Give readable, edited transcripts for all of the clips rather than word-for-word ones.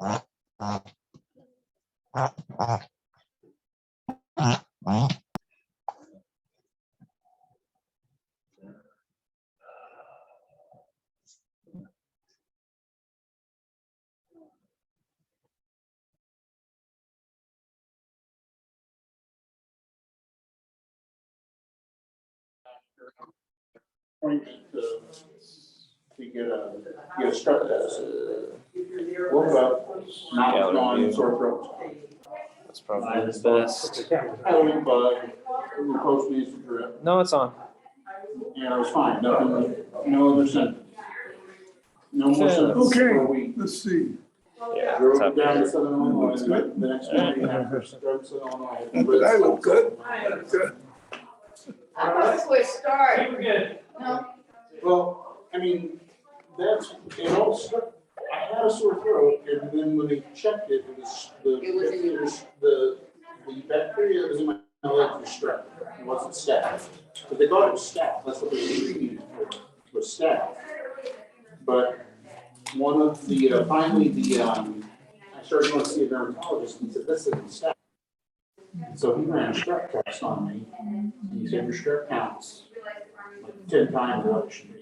To get a strep test. What about not on sore throat? That's probably the best. Cold bug, glucose drip. No, it's on. And I was fine. Nothing, no other symptoms. No more symptoms for a week. Let's see. Yeah, Drove down to Southern Illinois. The next morning after drove to Southern Illinois. But I look good. Good. I thought this was start. You were good. No. Well, I mean, that's, it all stuck. I had a sore throat, and then when they checked it, it was the bacteria that was in my legs was strep. It wasn't staph. But they thought it was staph. That's what they were treating it for, was staph. But one of the, finally I started going to see a dermatologist, and he said, this isn't staph. So he ran a strep test on me, and he said, your strep counts like 10 times what it should be.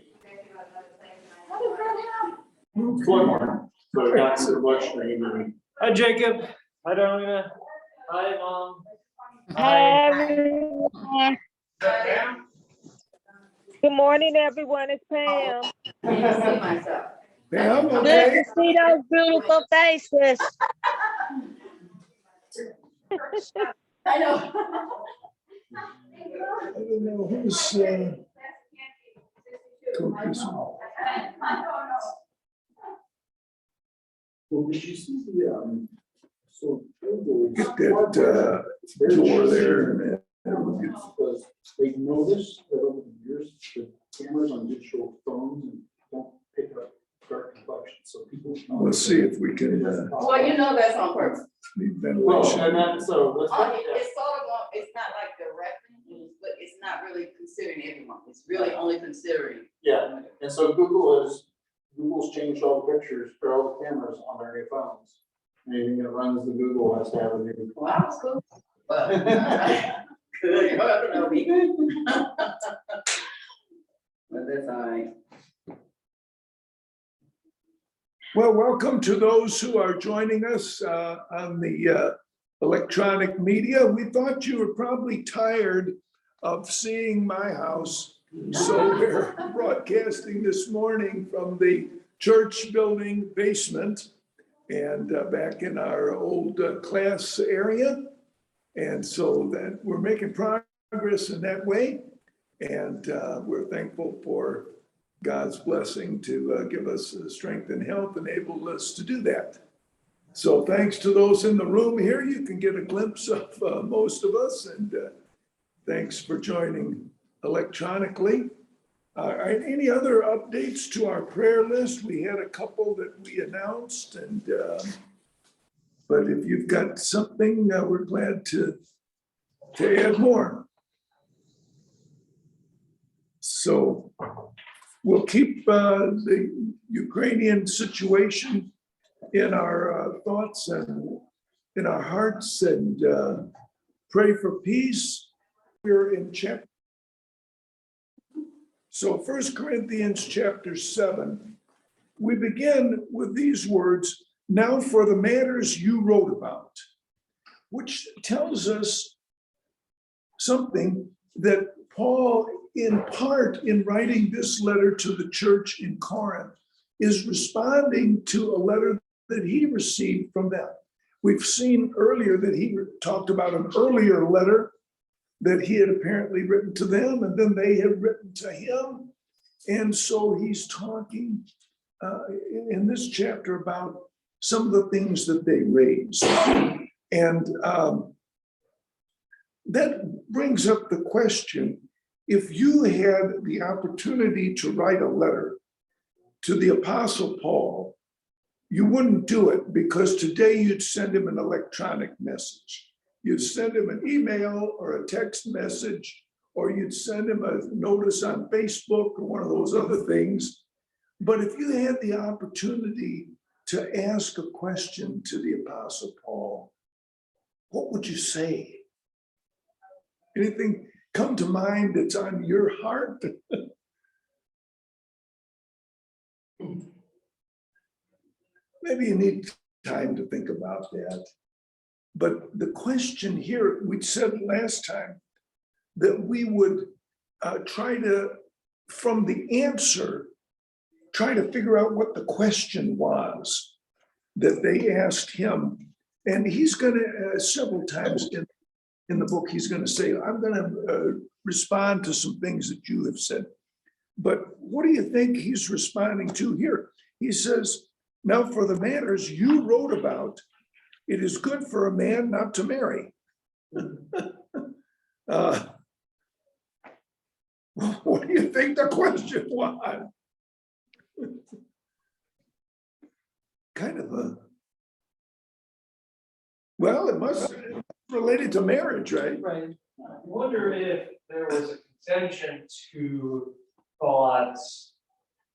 Bloodborne. So it got to the bloodstream and. Hi, Jacob. Hi, Darlena. Hi, Mom. Hi, everyone. Good morning, everyone. It's Pam. I can't see myself. Pam, Good okay. to see those beautiful faces. I know. I don't know who's coach this one. Well, did you see the, so. Get that door there and we'll get. Because they noticed that over the years, the cameras on digital phones don't pick up dark complexion, so people. Let's see if we can Well, you know that's on purpose. need Well, ventilation. and then, so let's. It's sort of, it's not like directing, but it's not really considering everyone. It's really only considering. Yeah, and so Google's changed all the pictures for all the cameras on their new phones. Anything that runs the Google has to have a new. Well, that was cool. But. Good, you don't know me. But that's all right. Well, welcome to those who are joining us on the electronic media. We thought you were probably tired of seeing my house. So we're broadcasting this morning from the church building basement and back in our old class area. And so that we're making progress in that way. And we're thankful for God's blessing to give us strength and health, enable us to do that. So thanks to those in the room here, you can get a glimpse of most of us, and thanks for joining electronically. Any other updates to our prayer list? We had a couple that we announced, and but if you've got something, we're glad to add more. So we'll keep the Ukrainian situation in our thoughts and in our hearts, and pray for peace. We're in chapter. So 1 Corinthians chapter 7, we begin with these words, now for the matters you wrote about, which tells us something that Paul, in part, in writing this letter to the church in Corinth, is responding to a letter that he received from them. We've seen earlier that he talked about an earlier letter that he had apparently written to them, and then they had written to him. And so he's talking in this chapter about some of the things that they raised. And that brings up the question, if you had the opportunity to write a letter to the Apostle Paul, you wouldn't do it because today you'd send him an electronic message. You'd send him an email or a text message, or you'd send him a notice on Facebook or one of those other things. But if you had the opportunity to ask a question to the Apostle Paul, what would you say? Anything come to mind that's on your heart? Maybe you need time to think about that. But the question here, we said last time that we would try to, from the answer, try to figure out what the question was that they asked him. And he's going to, several times in the book, he's going to say, I'm going to respond to some things that you have said. But what do you think he's responding to here? He says, now for the matters you wrote about, it is good for a man not to marry. What do you think the question was? Kind of a, well, it must related to marriage, right? Right. I wonder if there was a contention to thought,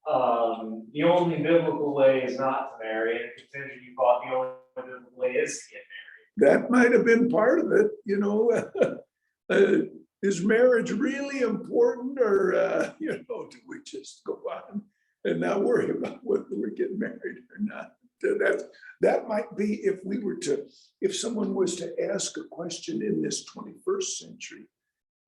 the only biblical way is not to marry, and contention you thought the only biblical way is to get married. That might have been part of it, you know. Is marriage really important, or you know, do we just go on and not worry about whether we're getting married or not? That might be, if someone was to ask a question in this 21st century,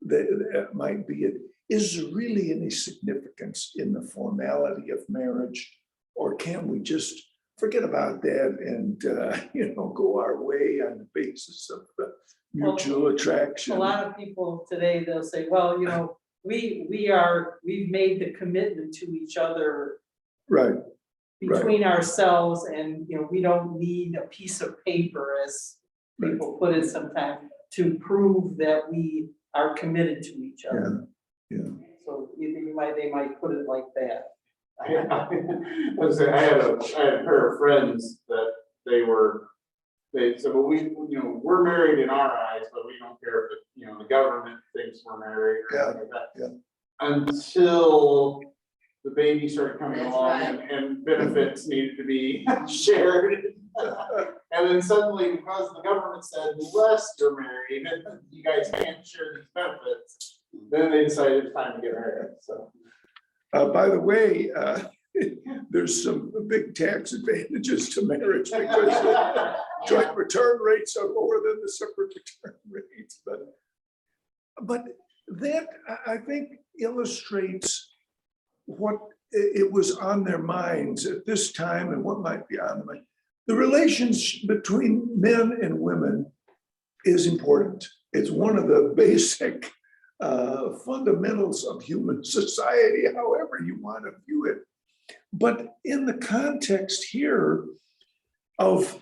that might be it. Is there really any significance in the formality of marriage, or can we just forget about that and you know, go our way on the basis of mutual attraction? A lot of people today, they'll say, well, you know, we've made the commitment to each other Right. between ourselves, and, you know, we don't need a piece of paper, as people put it sometimes, to prove that we are committed to each other. Yeah. So they might put it like that. I had a pair of friends that they said, well, we're married in our eyes, but we don't care if the government thinks we're married or anything like that. Until the baby started coming That's along right. and benefits needed to be shared. And then suddenly, because the government said, unless you're married, you guys can't share these benefits, then they decided it's time to get married, so. By the way, there's some big tax advantages to marriage because joint return rates are lower than the separate return rates. But that, I think, illustrates what it was on their minds at this time and what might be on their mind. The relations between men and women is important. It's one of the basic fundamentals of human society, however you want to view it. But in the context here of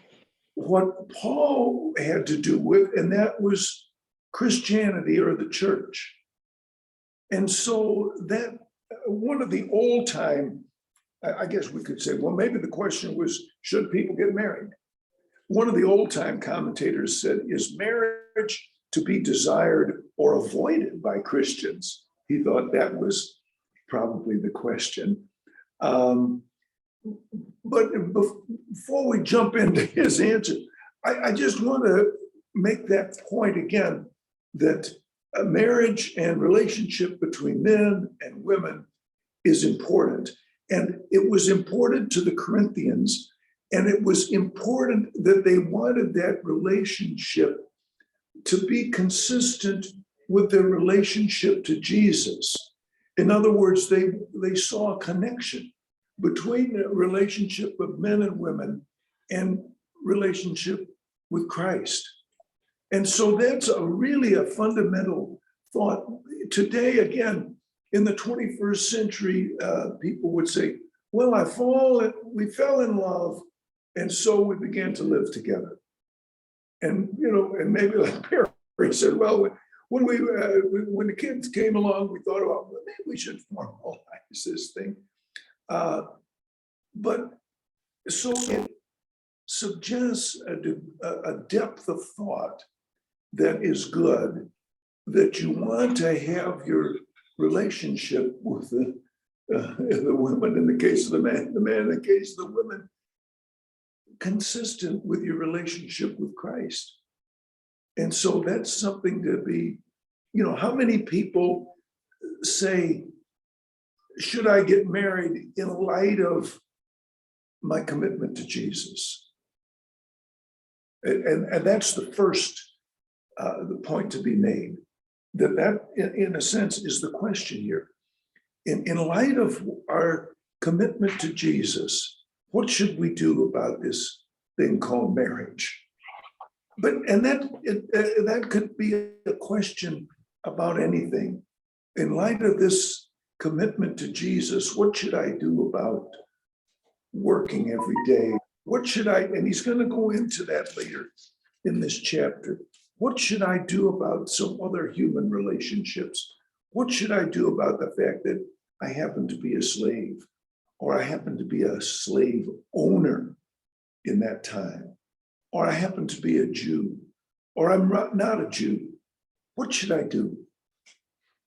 what Paul had to do with, and that was Christianity or the church. And so that one of the old time, I guess we could say, well, maybe the question was, should people get married? One of the old time commentators said, is marriage to be desired or avoided by Christians? He thought that was probably the question. But before we jump into his answer, I just want to make that point again, that a marriage and relationship between men and women is important. And it was important to the Corinthians, and it was important that they wanted that relationship to be consistent with their relationship to Jesus. In other words, they saw a connection between the relationship of men and women and relationship with Christ. And so that's really a fundamental thought. Today, again, in the 21st century, people would say, well, we fell in love, and so we began to live together. And, and maybe like Perry said, well, when the kids came along, we thought about, well, maybe we should formalize this thing. But so it suggests a depth of thought that is good, that you want to have your relationship with the women in the case of the man in the case of the women, consistent with your relationship with Christ. And so that's something to be, how many people say, should I get married in light of my commitment to Jesus? And that's the first the point to be made, that in a sense is the question here. In light of our commitment to Jesus, what should we do about this thing called marriage? That could be a question about anything. In light of this commitment to Jesus, what should I do about working every day? What should I, and he's going to go into that later in this chapter. What should I do about some other human relationships? What should I do about the fact that I happen to be a slave, or I happen to be a slave owner in that time, or I happen to be a Jew, or I'm not a Jew? What should I do?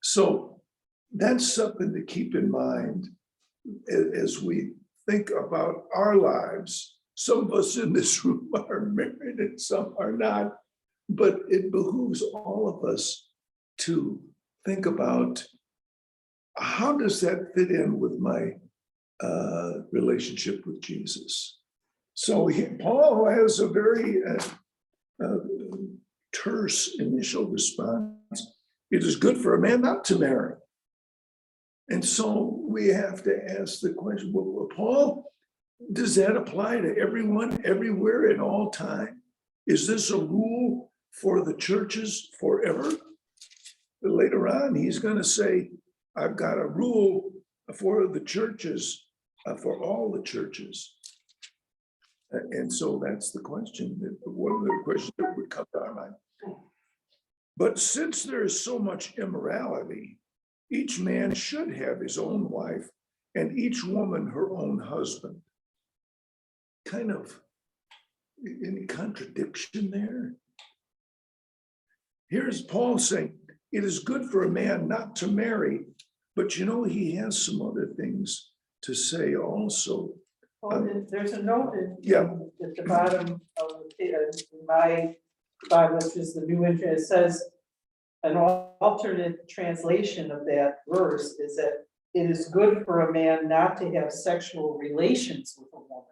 So that's something to keep in mind as we think about our lives. Some of us in this room are married and some are not, but it behooves all of us to think about, how does that fit in with my relationship with Jesus? So Paul has a very terse initial response. It is good for a man not to marry. And so we have to ask the question, well, Paul, does that apply to everyone, everywhere, at all time? Is this a rule for the churches forever? But later on, he's going to say, I've got a rule for the churches, for all the churches. And so that's the question, one of the questions that would come to our mind. But since there is so much immorality, each man should have his own wife and each woman her own husband. Kind of any contradiction there? Here's Paul saying, it is good for a man not to marry, but he has some other things to say also. There's a note Yeah. at the bottom of my Bible, which is the New International. It says, an alternate translation of that verse is that it is good for a man not to have sexual relations with a woman.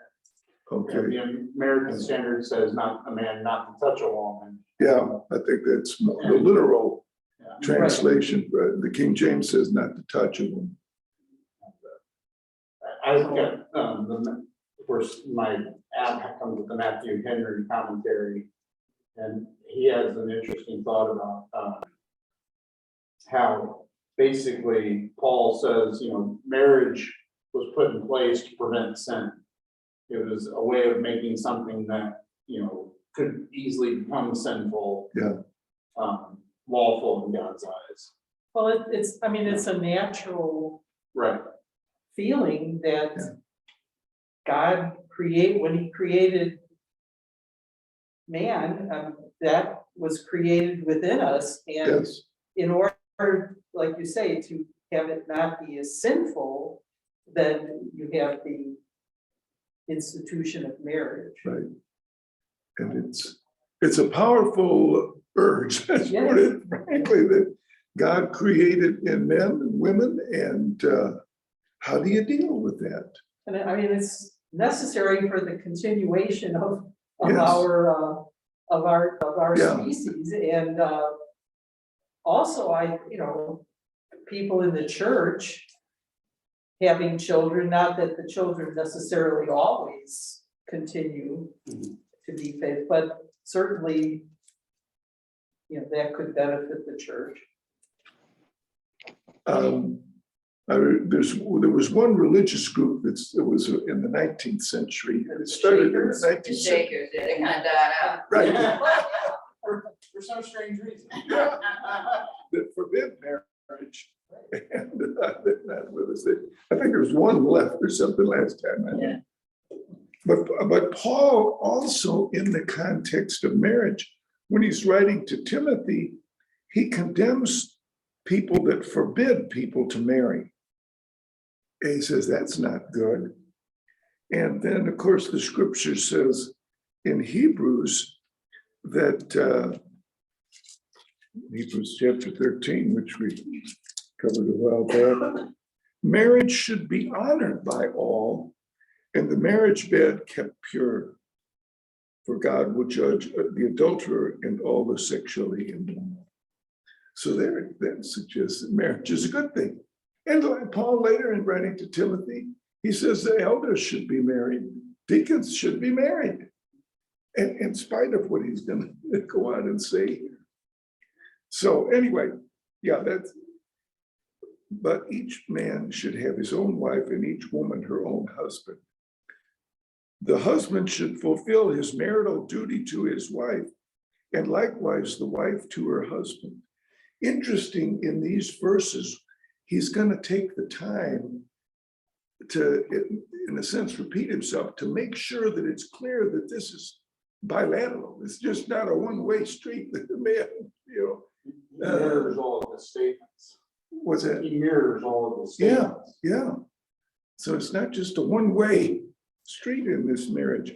Okay, The American Standard says not a man not to touch a woman. yeah, I think that's the literal Yeah. translation, but the King James says not to touch a woman. I got, of course, my app comes with the Matthew Henry commentary, and he has an interesting thought about how basically Paul says, marriage was put in place to prevent sin. It was a way of making something that, could easily become sinful. Yeah. Lawful in God's eyes. Well, it's a natural Right. feeling that God when he created man, that was created within us. And Yes, in order, like you say, to have it not be as sinful, then you have the institution of marriage. right. And it's a powerful urge, let's put it frankly, that God created in men and women, and how do you deal with that? And it's necessary for the continuation of Yes. our Yeah. species. And also people in the church having children, not that the children necessarily always continue to be faithful, but certainly that could benefit the church. There was one religious group it was in the 19th century, and it started in the 19th The century. Shakers, yeah, they kind of died out. Right, For some strange reason. that forbid marriage. And they're not with us. I think there was one left or something last time. I think. But Paul also, in the context of marriage, when he's writing to Timothy, he condemns people that forbid people to marry. And he says that's not good. And then, of course, the scripture says in Hebrews that Hebrews chapter 13, which we covered a while back, marriage should be honored by all, and the marriage bed kept pure. For God will judge the adulterer and all the sexually immoral. So there, that suggests that marriage is a good thing. And like Paul later in writing to Timothy, he says the elders should be married, deacons should be married. And in spite of what he's going to go on and say here. So anyway, yeah, but each man should have his own wife and each woman her own husband. The husband should fulfill his marital duty to his wife, and likewise the wife to her husband. Interesting, in these verses, he's going to take the time to, in a sense, repeat himself to make sure that it's clear that this is bilateral. It's just not a one-way street that the man, you know. He mirrors all of the statements. What's that? He mirrors all of the statements. Yeah. So it's not just a one-way street in this marriage.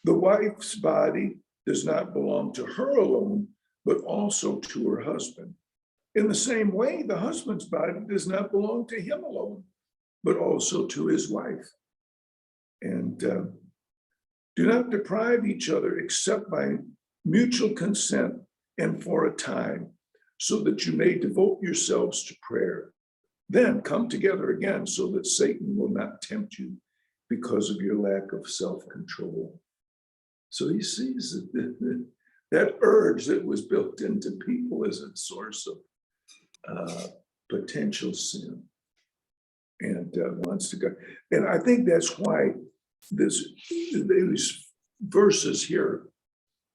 The wife's body does not belong to her alone, but also to her husband. In the same way, the husband's body does not belong to him alone, but also to his wife. And do not deprive each other except by mutual consent and for a time, so that you may devote yourselves to prayer. Then come together again so that Satan will not tempt you because of your lack of self-control. So he sees that urge that was built into people as a source of potential sin, and wants to go. And I think that's why these verses here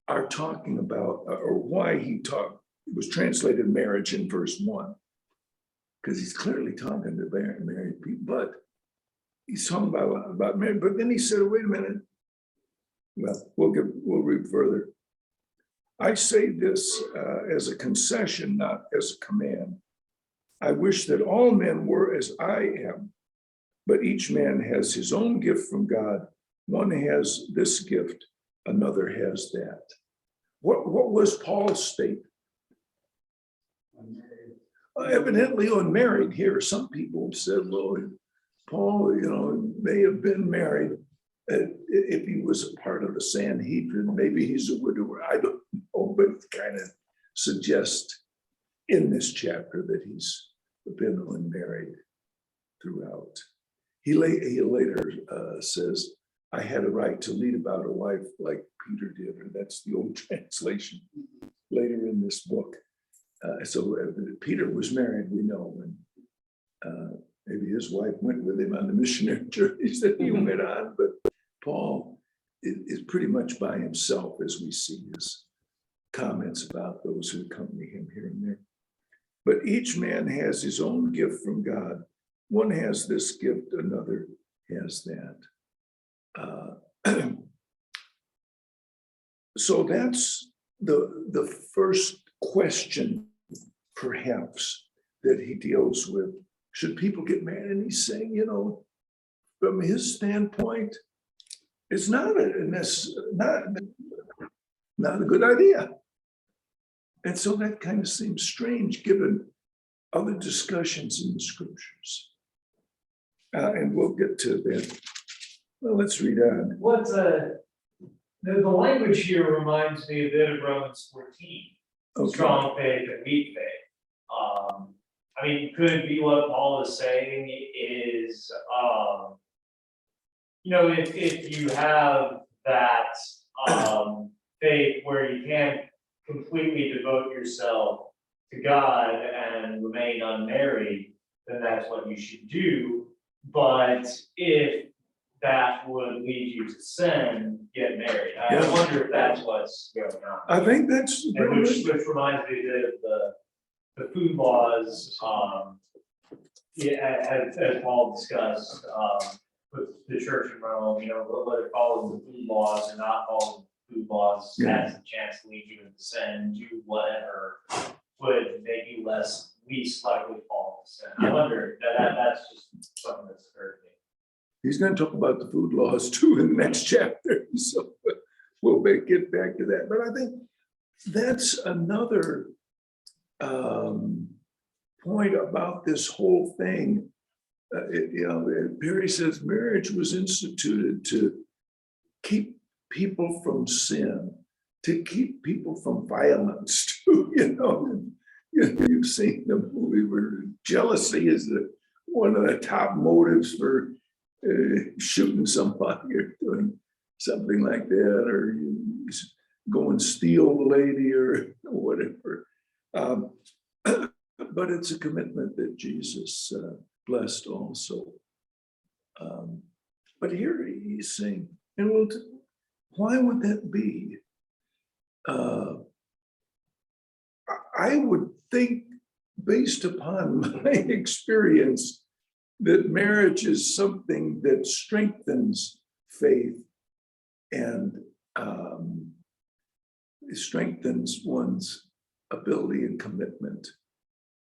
are talking about, or why it was translated marriage in verse 1, because he's clearly talking to married people, but he's talking about marriage. But then he said, wait a minute. Well, we'll read further. I say this as a concession, not as a command. I wish that all men were as I am, but each man has his own gift from God. One has this gift, another has that. What was Paul's state? Evidently unmarried here. Some people have said, well, Paul, may have been married. If he was a part of the Sanhedrin, maybe he's a widower. I don't know, but it kind of suggests in this chapter that he's been unmarried throughout. He later says, I had a right to lead about a wife like Peter did, or that's the old translation later in this book. So Peter was married, we know, and maybe his wife went with him on the missionary journeys that he went on, but Paul is pretty much by himself as we see his comments about those who accompany him here and there. But each man has his own gift from God. One has this gift, another has that. So that's the first question, perhaps, that he deals with. Should people get married? And he's saying, from his standpoint, it's not a good idea. And so that kind of seems strange given other discussions in the scriptures. And we'll get to that. Well, let's read on. What's the language here reminds me a bit of Romans 14. Okay. Strong faith and weak faith. Could be what Paul is saying is, if you have that faith where you can't completely devote yourself to God and remain unmarried, then that's what you should do. But if that would lead you to sin, get married. I wonder if that's what's going on. I think that's which reminds me of the food laws, as Paul discussed, with the church in Rome, whether following the food laws or not following the food laws has a chance to lead you into sin, do whatever would make you least likely to fall into sin. I wonder that's just something that's occurred to me. He's going to talk about the food laws too in the next chapter. So we'll get back to that. But I think that's another point about this whole thing. Perry says marriage was instituted to keep people from sin, to keep people from violence too, You've seen the movie where jealousy is one of the top motives for shooting somebody or doing something like that, or you go and steal the lady or whatever. But it's a commitment that Jesus blessed also. But here he's saying, and why would that be? I would think, based upon my experience, that marriage is something that strengthens faith and strengthens one's ability and commitment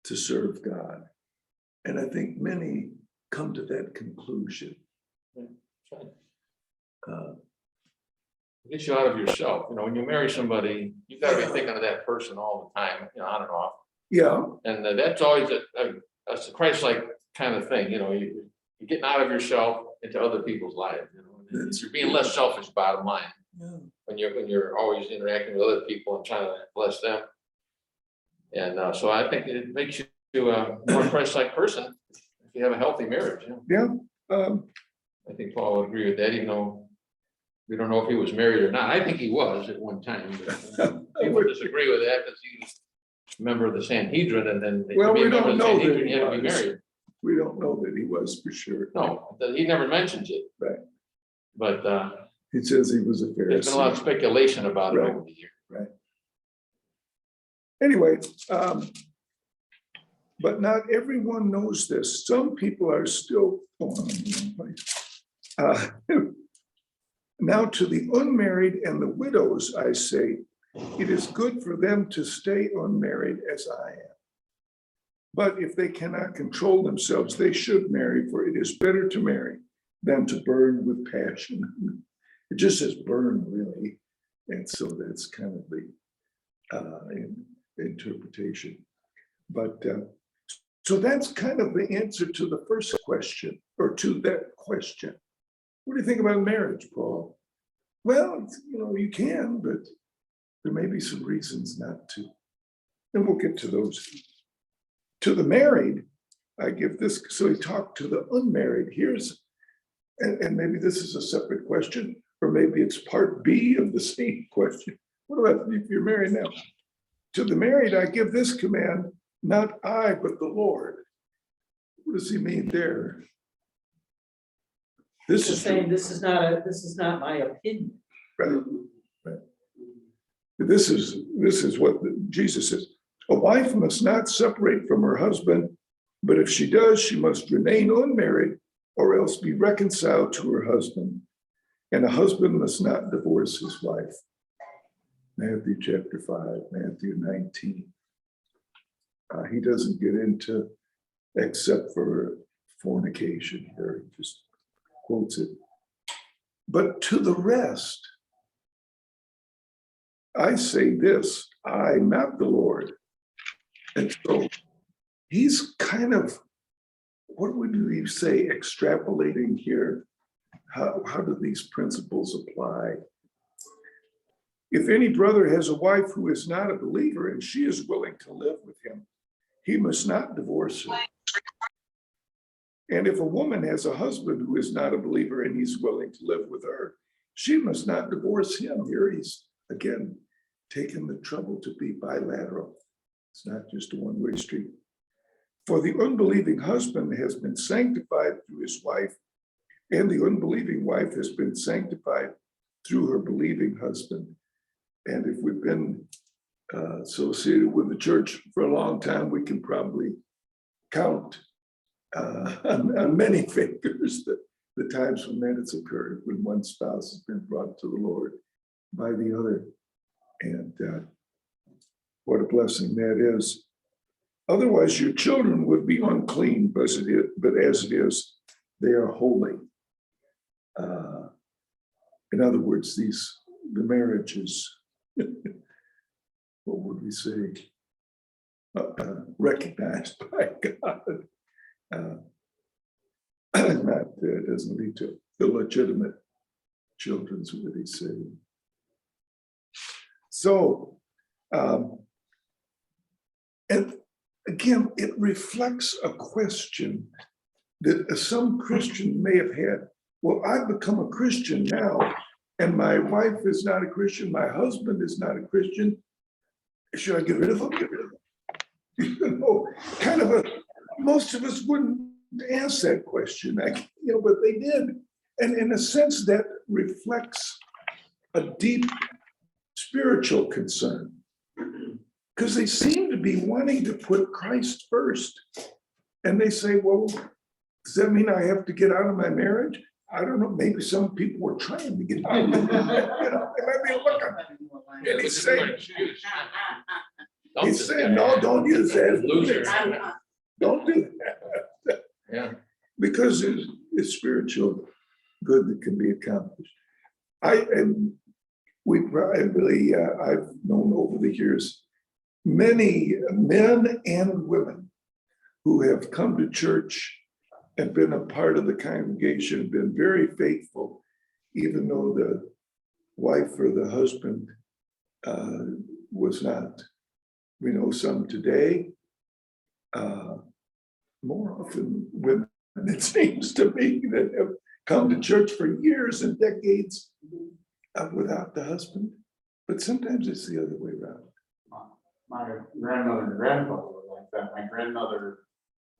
to serve God. And I think many come to that conclusion. Gets you out of yourself. When you marry somebody, you've got to be thinking of that person all the time, on and off. Yeah, And that's always a Christ-like kind of thing. You're getting out of yourself into other people's lives. You're being less selfish, bottom line. yeah. When you're always interacting with other people and trying to bless them. And so I think it makes you a more Christ-like person if you have a healthy marriage. Yeah. I think Paul would agree with that, even though we don't know if he was married or not. I think he was at one time. But people disagree with that because he was a member of the Sanhedrin, and then Well, to be we a member don't of the know that Sanhedrin, he you had to be was. married. We don't know that he was for sure. No, he never mentions it. Right. But He says he was a there's been a lot of Pharisee. speculation about it Right. over the years. Anyway, but not everyone knows this. Some people are still. Now to the unmarried and the widows, I say, it is good for them to stay unmarried as I am. But if they cannot control themselves, they should marry, for it is better to marry than to burn with passion. It just says burn, really. And so that's kind of the interpretation. But so that's kind of the answer to the first question, or to that question. What do you think about marriage, Paul? Well, you can, but there may be some reasons not to. And we'll get to those. To the married, I give this, so he talked to the unmarried. And maybe this is a separate question, or maybe it's part B of the same question. What about if you're married now? To the married, I give this command, not I, but the Lord. What does he mean there? This He's is saying this is not my opinion. right. This is what Jesus says. A wife must not separate from her husband, but if she does, she must remain unmarried or else be reconciled to her husband. And a husband must not divorce his wife. Matthew chapter 5, Matthew 19. He doesn't get into except for fornication here, he just quotes it. But to the rest, I say this, I, not the Lord. And so he's kind of, what would we say, extrapolating here? How do these principles apply? If any brother has a wife who is not a believer and she is willing to live with him, he must not divorce her. And if a woman has a husband who is not a believer and he's willing to live with her, she must not divorce him. Here he's, again, taking the trouble to be bilateral. It's not just a one-way street. For the unbelieving husband has been sanctified through his wife, and the unbelieving wife has been sanctified through her believing husband. And if we've been associated with the church for a long time, we can probably count on many fingers the times when that has occurred, when one spouse has been brought to the Lord by the other. And what a blessing that is. Otherwise, your children would be unclean, but as it is, they are holy. In other words, the marriage is, what would we say, recognized by God. It doesn't lead to illegitimate children's what he said. So, and again, it reflects a question that some Christian may have had. Well, I've become a Christian now, and my wife is not a Christian, my husband is not a Christian. Should I get rid of him? Get rid of him? You know, kind of most of us wouldn't ask that question, but they did. And in a sense, that reflects a deep spiritual concern, because they seem to be wanting to put Christ first. And they say, well, does that mean I have to get out of my marriage? I don't know. Maybe some people were trying to get out. They might be looking. And he's saying, no, don't use that. Loser. Don't do that. Yeah. Because it's spiritual good that can be accomplished. I've known over the years many men and women who have come to church and been a part of the congregation, been very faithful, even though the wife or the husband was not. We know some today, more often women, it seems to me, that have come to church for years and decades without the husband. But sometimes it's the other way around. My grandmother and grandfather were like that. My grandmother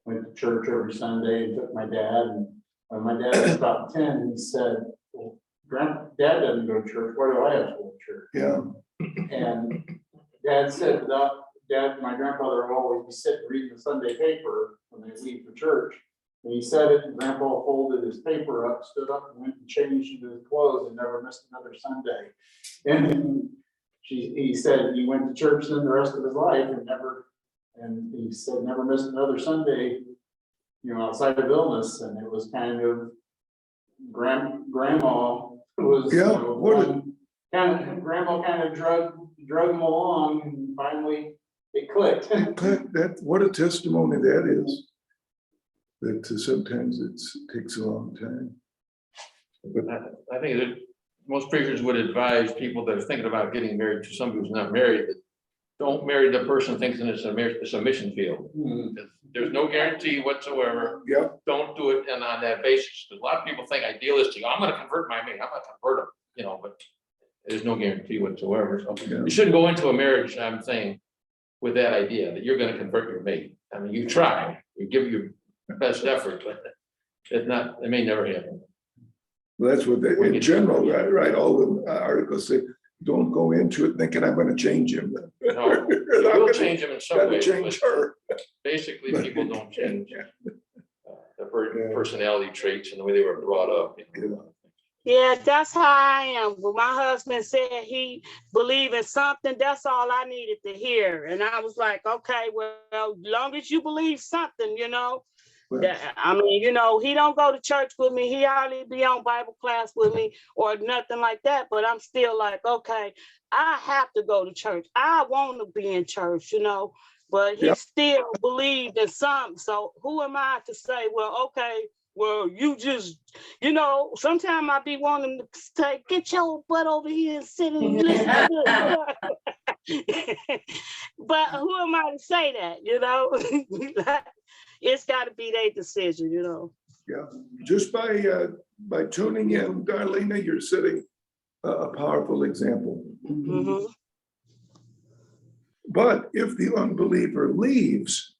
went to church every Sunday and took my dad. And when my dad was about 10, he said, well, Dad doesn't go to church. Why do I have to go to church? Yeah. And Dad said, my grandfather would always be sitting reading the Sunday paper when they leave for church. And he said it, and Grandpa folded his paper up, stood up, and went and changed into his clothes and never missed another Sunday. And he said he went to church then the rest of his life and he said never missed another Sunday, outside of illness. And it was kind of grandma was, grandma kind of drug him along, and finally it clicked. What a testimony that is. That sometimes it takes a long time. But I think that most preachers would advise people that are thinking about getting married to somebody who's not married, that don't marry the person thinking it's a mission field. There's no guarantee whatsoever. Yeah. Don't do it on that basis. Because a lot of people think idealistic. I'm going to convert my mate. I'm going to convert him. But there's no guarantee whatsoever. So Yeah. you shouldn't go into a marriage, I'm saying, with that idea that you're going to convert your mate. I mean, you try, you give your best effort, but it may never happen. Well, that's what they, in general, right? All the articles say, don't go into it thinking I'm going to change him. No, you'll change him in some way. Change her. Basically, people don't change their personality traits and the way they were brought up. Yeah, that's how I am. When my husband said he believed in something, that's all I needed to hear. And I was like, okay, well, as long as you believe something, I mean, he don't go to church with me. He hardly be on Bible class with me or nothing like that. But I'm still like, okay, I have to go to church. I want to be in church, but he still believed in something. So who am I to say, well, okay, well, you just, sometimes I be wanting to say, get your butt over here and sit and listen to this. But who am I to say that, It's got to be their decision, Yeah, just by tuning in, Darlena, you're setting a powerful example. Mm-hmm. But if the unbeliever leaves,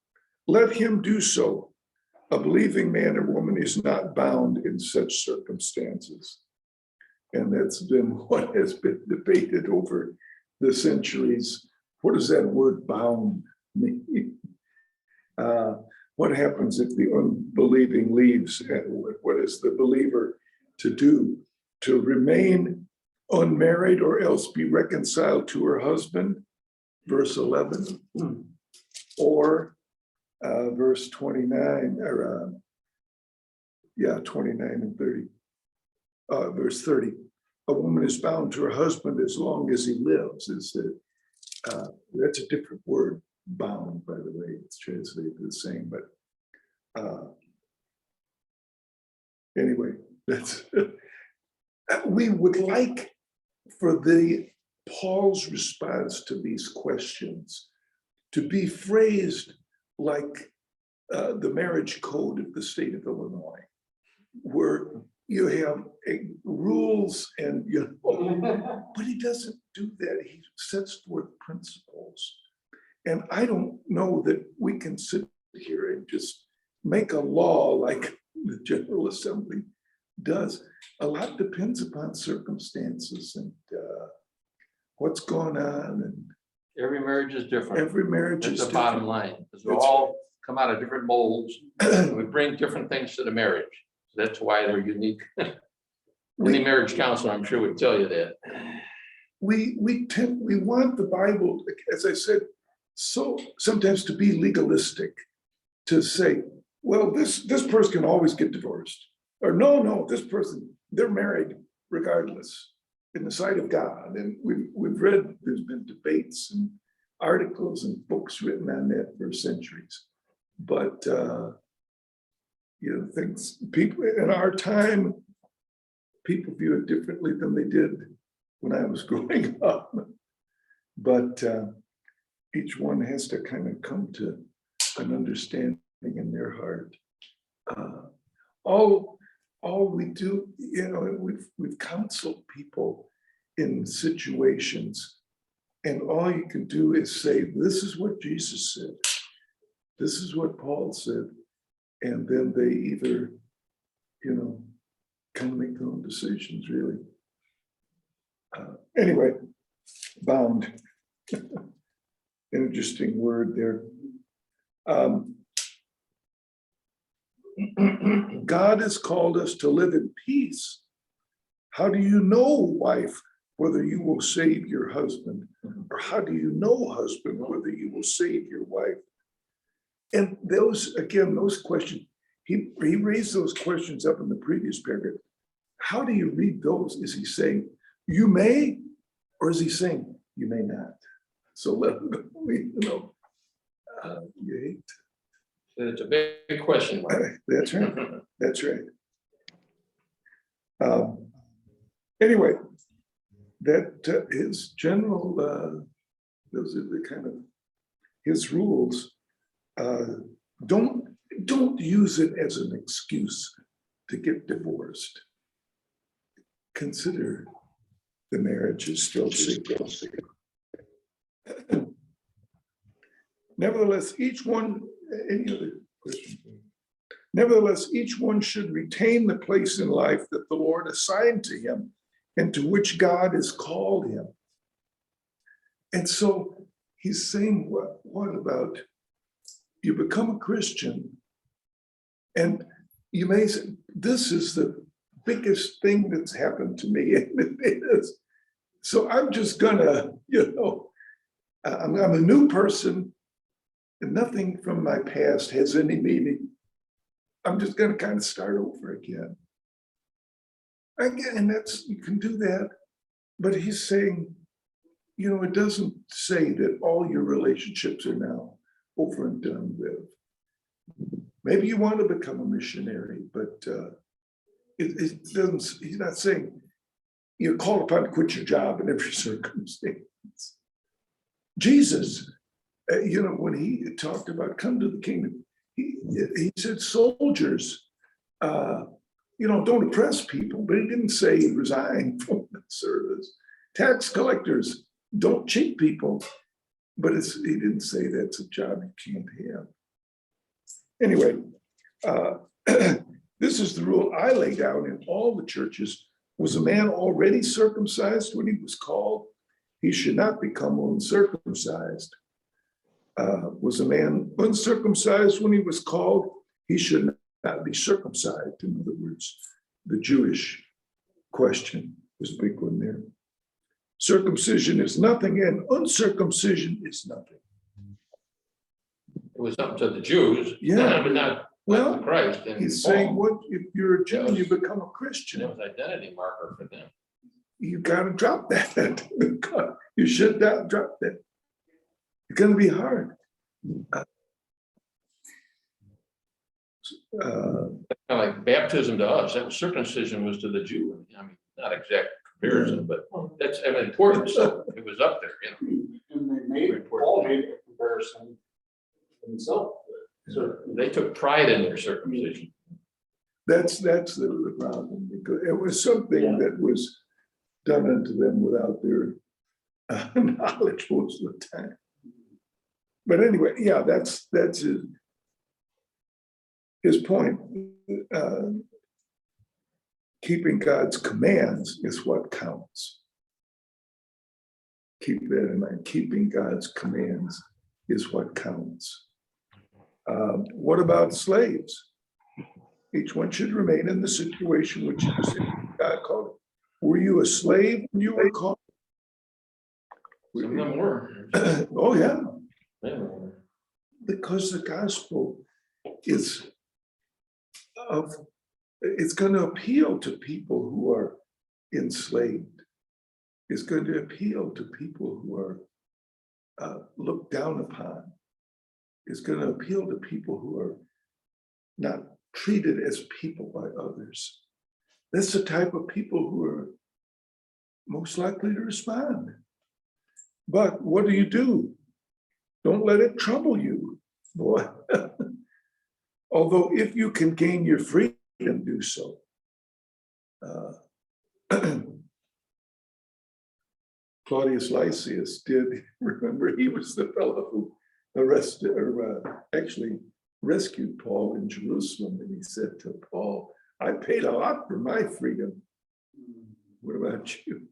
let him do so. A believing man or woman is not bound in such circumstances. And that's been what has been debated over the centuries. What does that word bound mean? What happens if the unbelieving leaves? What is the believer to do? To remain unmarried or else be reconciled to her husband, verse 11, or verse 29, or 29 and 30. verse 30, a woman is bound to her husband as long as he lives. That's a different word, bound, by the way. It's translated the same, but anyway, that's we would like for Paul's response to these questions to be phrased like the marriage code of the state of Illinois, where you have rules and but he doesn't do that. He sets forth principles. And I don't know that we can sit here and just make a law like the General Assembly does. A lot depends upon circumstances and what's going on, and Every marriage is different. every marriage That's is the bottom different. line, because we That's all come out of different molds. We bring different things to the marriage. That's why they're unique. Any marriage counselor, I'm sure, would tell you that. We want the Bible, as I said, so sometimes to be legalistic, to say, well, this person can always get divorced, or no, this person, they're married regardless in the sight of God. And we've read, there's been debates and articles and books written on that for centuries. But things, people in our time, people view it differently than they did when I was growing up. But each one has to kind of come to an understanding in their heart. All we do, we've counseled people in situations, and all you can do is say, this is what Jesus said, this is what Paul said, and then they either, kind of make their own decisions, really. Anyway, bound. Interesting word there. God has called us to live in peace. How do you know, wife, whether you will save your husband? Or how do you know, husband, whether you will save your wife? And those questions, he raised those questions up in the previous paragraph. How do you read those? Is he saying, you may, or is he saying, you may not? So let him go, you hate. It's a big question. That's right. That's right. Anyway, that his general, those are the kind of his rules. Don't use it as an excuse to get divorced. Consider the marriage is still sacred. Nevertheless, each one should retain the place in life that the Lord assigned to him and to which God has called him. And so he's saying, what about you become a Christian, and you may say, this is the biggest thing that's happened to me, and it is. So I'm just gonna, I'm a new person, and nothing from my past has any meaning. I'm just gonna kind of start over again. Again, you can do that, but he's saying, it doesn't say that all your relationships are now over and done with. Maybe you want to become a missionary, but it doesn't, he's not saying you're called upon to quit your job in every circumstance. Jesus, when he talked about come to the kingdom, he said soldiers, don't oppress people, but he didn't say resign from the service. Tax collectors, don't cheat people, but he didn't say that's a job you can't have. Anyway, this is the rule I laid down in all the churches. Was a man already circumcised when he was called? He should not become uncircumcised. Was a man uncircumcised when he was called? He should not be circumcised. In other words, the Jewish question was a big one there. Circumcision is nothing, and uncircumcision is nothing. It was up to the Jews. Yeah. But not Well, Christ. And he's saying, Paul, what, if you're a Jew and you Yes. become a it Christian, was identity marker for them. you gotta drop that. You should drop that. It's gonna be hard. Kind of like baptism to us, that was circumcision was to the Jew. I mean, not exact comparison, but that's, I mean, important, so it was up there, you know. And they made, Paul made a comparison himself. So They took pride in their circumcision. That's the problem, because it was something that was done unto them without their knowledge most of the time. But anyway, yeah, that's his point. Keeping God's commands is what counts. Keep that in mind. Keeping God's commands is what counts. What about slaves? Each one should remain in the situation which God called it. Were you a slave when you were called? Some of them were. Oh, yeah, They were. because the gospel is it's going to appeal to people who are enslaved. It's going to appeal to people who are looked down upon. It's going to appeal to people who are not treated as people by others. That's the type of people who are most likely to respond. But what do? Don't let it trouble you, boy. Although if you can gain your freedom, do so. Claudius Lysias did, remember, he was the fellow who arrested, or actually rescued Paul in Jerusalem. And he said to Paul, I paid a lot for my freedom. What about you?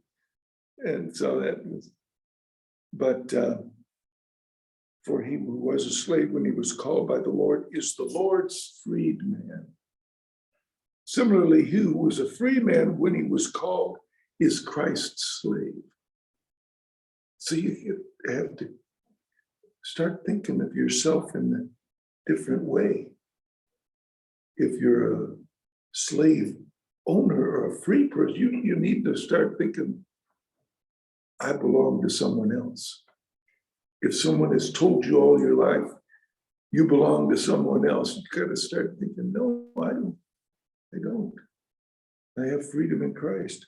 And so that was, but for he who was a slave when he was called by the Lord is the Lord's freed man. Similarly, he who was a free man when he was called is Christ's slave. So you have to start thinking of yourself in a different way. If you're a slave owner or a free person, you need to start thinking, I belong to someone else. If someone has told you all your life, you belong to someone else, you gotta start thinking, no, I don't. I have freedom in Christ.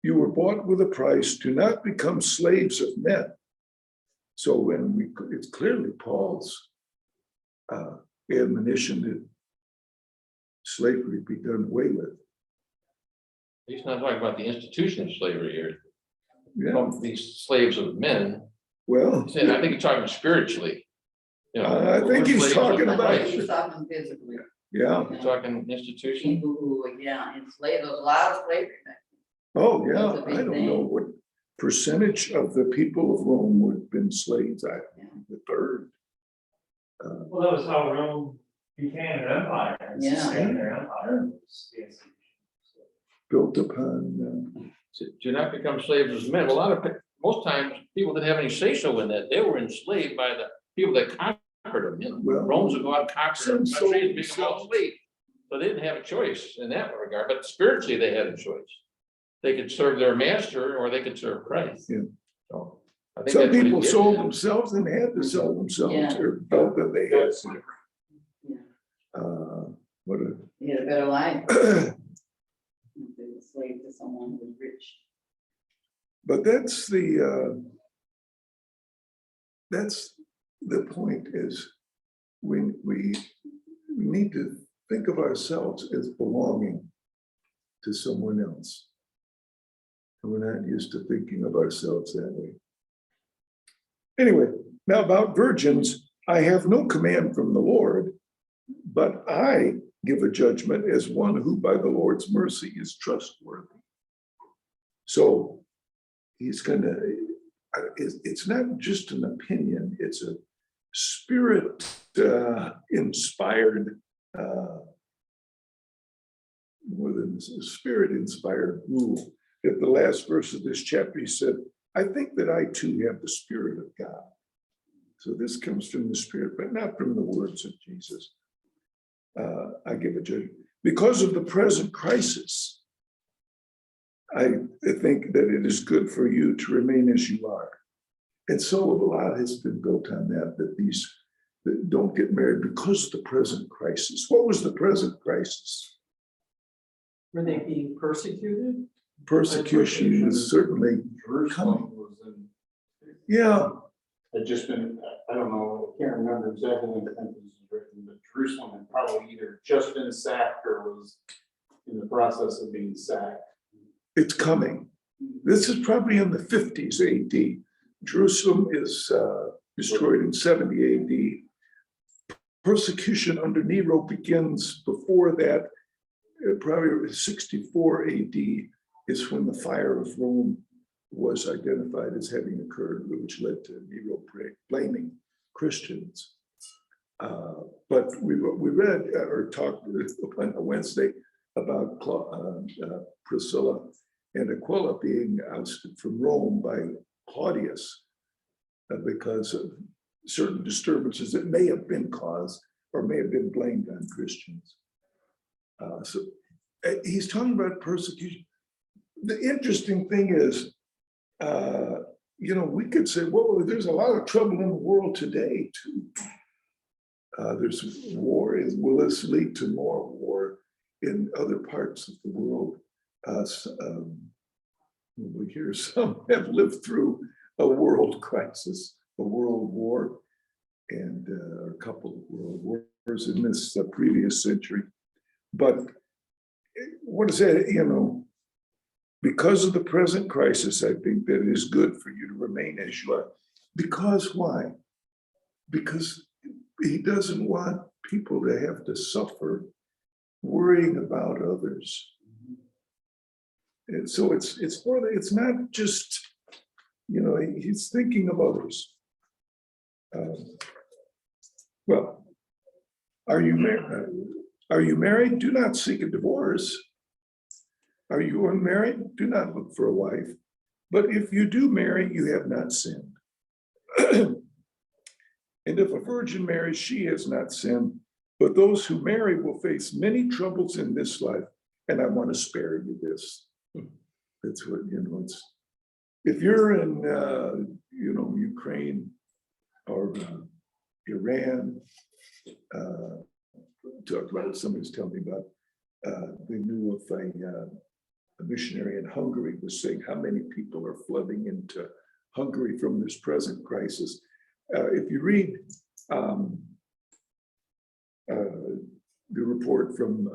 You were bought with a price. Do not become slaves of men. So it's clearly Paul's admonition that slavery be done away with. He's not talking about the institution of slavery here. Yeah, These slaves of men. well, He said, I think he's talking spiritually. You know, I think we're he's slaves of talking about- Christ. He's talking physically. yeah. He's talking institution. People who were, enslaved, there's a lot of slavery back Oh, yeah, That's a big I don't thing. know what percentage of the people of Rome would have been slaves. Yeah. The third. Well, that was how Rome became an empire. and Yeah. sustained their empire. Yes. Built upon, Do not become slaves of men. A lot of, most times, people didn't have any say-so in that. They were enslaved by the people that conquered them. You know, Well, Romans would go out and conquer some them, sold countries, make them all themselves. slaves. So they didn't have a choice in that regard, but spiritually they had a choice. They could serve their master or they could serve Christ. Yeah. So I think some that's what people he sold did. themselves and had to sell themselves Yeah. or felt that they had to. Yeah. What He had a better life. a, If they were slave to someone who was rich. but that's the point is we need to think of ourselves as belonging to someone else. And we're not used to thinking of ourselves that way. Anyway, now about virgins, I have no command from the Lord, but I give a judgment as one who by the Lord's mercy is trustworthy. So he's gonna, it's not just an opinion, it's a spirit inspired, more than a spirit inspired rule. At the last verse of this chapter, he said, I think that I too have the Spirit of God. So this comes from the Spirit, but not from the words of Jesus. I give it to you. Because of the present crisis, I think that it is good for you to remain as you are. And so a lot has been built on that these that don't get married because of the present crisis. What was the present crisis? Were they being persecuted? Persecution is certainly Jerusalem was in, yeah. had just been, I don't know, I can't remember exactly when the census was written, but Jerusalem had probably either just been sacked or was in the process of being sacked. It's coming. This is probably in the 50s AD. Jerusalem is destroyed in 70 AD. Persecution under Nero begins before that. Probably 64 AD is when the fire of Rome was identified as having occurred, which led to Nero blaming Christians. But we read or talked on a Wednesday about Priscilla and Aquila being ousted from Rome by Claudius because of certain disturbances that may have been caused or may have been blamed on Christians. So he's talking about persecution. The interesting thing is, we could say, well, there's a lot of trouble in the world today too. There's war. Will this lead to more war in other parts of the world? We hear some have lived through a world crisis, a world war, and a couple of world wars in this previous century. But what is that, because of the present crisis, I think that it is good for you to remain as you are. Because why? Because he doesn't want people to have to suffer worrying about others. And so it's not just, he's thinking of others. Well, are you married? Are you married? Do not seek a divorce. Are you unmarried? Do not look for a wife. But if you do marry, you have not sinned. And if a virgin marries, she has not sinned. But those who marry will face many troubles in this life. And I want to spare you this. That's what, it's, if you're in, Ukraine or Iran, talked about it, somebody was telling me about, they knew of a missionary in Hungary was saying how many people are flooding into Hungary from this present crisis. If you read the report from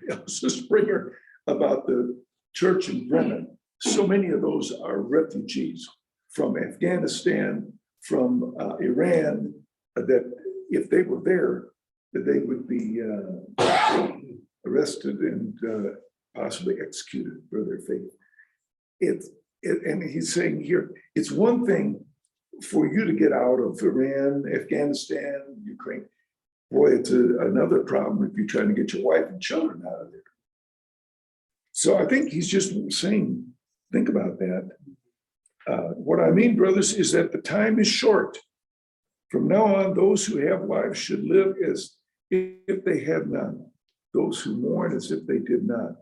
Elsa Springer about the church in Bremen, so many of those are refugees from Afghanistan, from Iran, that if they were there, that they would be arrested and possibly executed for their faith. And he's saying here, it's one thing for you to get out of Iran, Afghanistan, Ukraine. Boy, it's another problem if you're trying to get your wife and children out of there. So I think he's just saying, think about that. What I mean, brothers, is that the time is short. From now on, those who have wives should live as if they had none. Those who mourn as if they did not.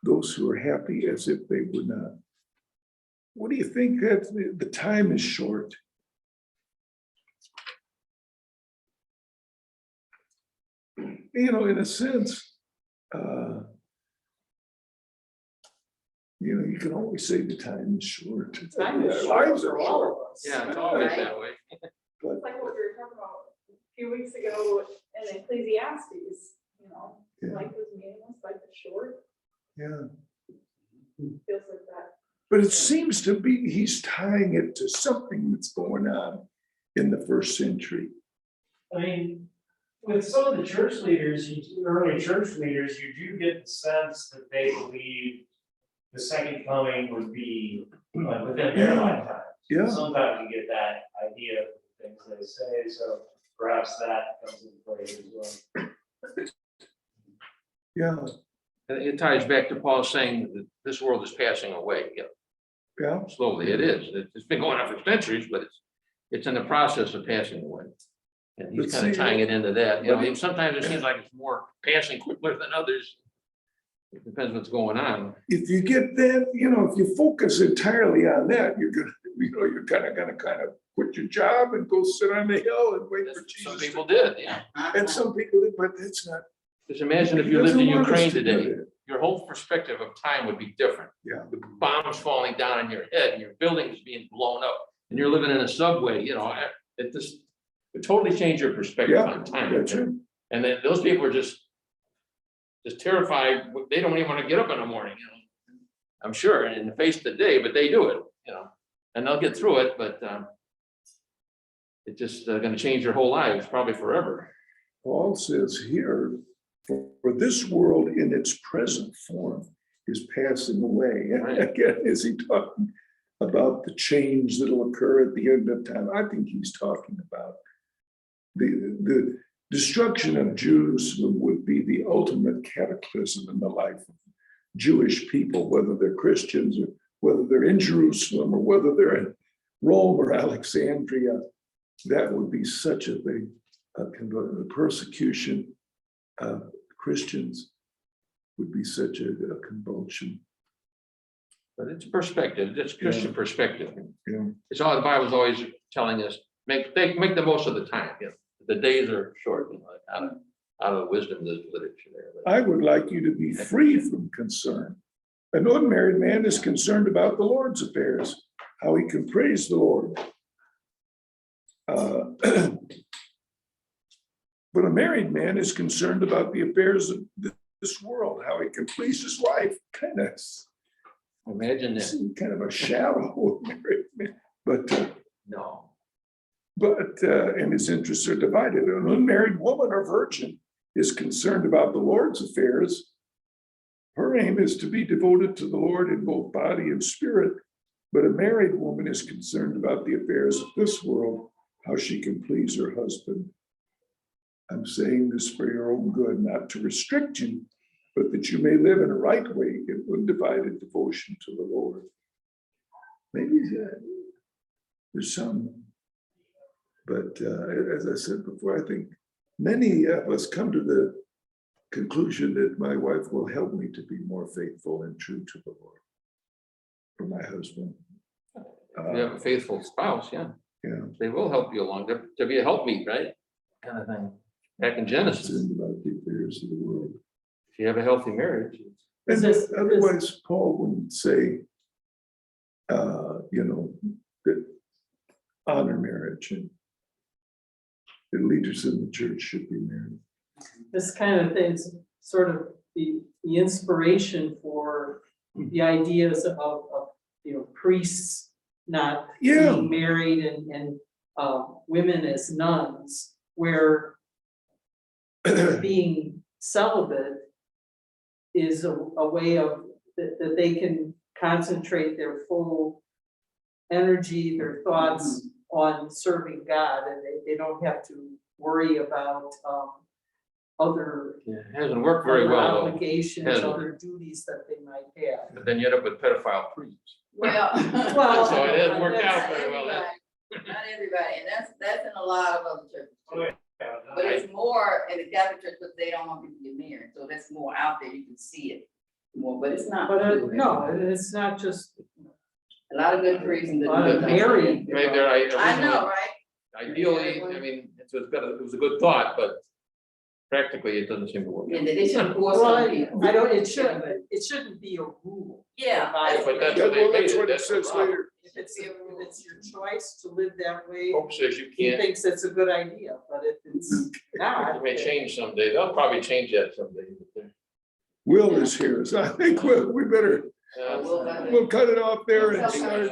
Those who are happy as if they were not. What do you think? That the time is short? In a sense, you can always say the time is short. Time is Our short lives for are all short. of us. Yeah, it's always Right. that way. But It's like what we were talking about a few weeks ago in Ecclesiastes, Yeah. life is meaningless, life is short, yeah, feels like that. but it seems to be he's tying it to something that's going on in the first century. I mean, with some of the church leaders, early church leaders, you do get the sense that they believe the second coming would be like within their lifetime. Yeah. Sometimes you get that idea of the things they say, so perhaps that comes into play as well. Yeah, And it ties back to Paul saying that this world is passing away. yeah. Slowly, it is. It's been going on for centuries, but it's in the process of passing away. And he's But kind of see, tying it into that, you know, but and sometimes it seems like it's more passing quicker than others. It depends what's going on. if you get that, you know, if you focus entirely on that, you're gonna, you know, you're gonna quit your job and go sit on the hill and wait for That's what some Jesus. people did, yeah. And some people did, but that's not. Just imagine if he you lived in doesn't want us Ukraine to do today, that. your whole perspective of time would be different. Yeah. The bombs falling down on your head and your buildings being blown up and you're living in a subway, you know, it just, it totally changed your perspective Yeah, on time. that's it. And then those people are just terrified. They don't even want to get up in the morning, you know. I'm sure, in the face of the day, but they do it, you know, and they'll get through it, but it's just gonna change their whole lives, probably forever. Paul says here, for this world in its present form is passing away. And Right. again, is he talking about the change that'll occur at the end of time? I think he's talking about the destruction of Jerusalem would be the ultimate cataclysm in the life of Jewish people, whether they're Christians or whether they're in Jerusalem or whether they're in Rome or Alexandria. That would be such a big the persecution of Christians would be such a convulsion. But it's perspective, it's Christian perspective. Yeah. It's all, the Bible's always telling us, make the most of the time, you know. The days are short, you know, out of wisdom, there's literature there. I would like you to be free from concern. An unmarried man is concerned about the Lord's affairs, how he can praise the Lord. But a married man is concerned about the affairs of this world, how he can please his wife. Kind of, Imagine that. kind of a shallow married man, but. No. And his interests are divided. An unmarried woman or virgin is concerned about the Lord's affairs. Her aim is to be devoted to the Lord in both body and spirit, but a married woman is concerned about the affairs of this world, how she can please her husband. I'm saying this for your own good, not to restrict you, but that you may live in a right way in undivided devotion to the Lord. Maybe there's some. But as I said before, I think many of us come to the conclusion that my wife will help me to be more faithful and true to the Lord. For my husband. If you have a faithful spouse, yeah, Yeah. they will help you along, to be a helpmeet, right? Kind of thing. Back in Genesis, Concerned about the affairs of the world. if you have a healthy marriage. And otherwise, Paul wouldn't say, you know, that honor marriage and the leaders in the church should be married. This kind of thing is sort of the inspiration for the ideas of you know, priests not being married and women as nuns, where being celibate is a way of that they can concentrate their full energy, their thoughts on serving God, and they don't have to worry about other Yeah, it hasn't worked very well, though. obligations, Hasn't. other duties that they might have. But then you end up with pedophile priests. Well. Well, So it hasn't worked that's- out very well. Not everybody, and that's in a lot of other churches Oh, too. yeah. But it's more in the Catholic church, because they don't want people to get married, so that's more out there, you can see it more, but it's not. But true. no, it's not just A lot of good reasons. a lot of married. I mean, there, I know, right? ideally, I mean, it was a good thought, but practically it doesn't seem to work. And they should force Well, some people. I don't, it shouldn't be a rule. Yeah. But that's Yeah, what they well, that's made it, what it that's the says problem. later. If it's your choice to live that way, Pope says you he can't, thinks it's a good idea, but if it's not. it may change someday, they'll probably change that someday. Will is here, so I think we better, Uh, we'll cut it off there and start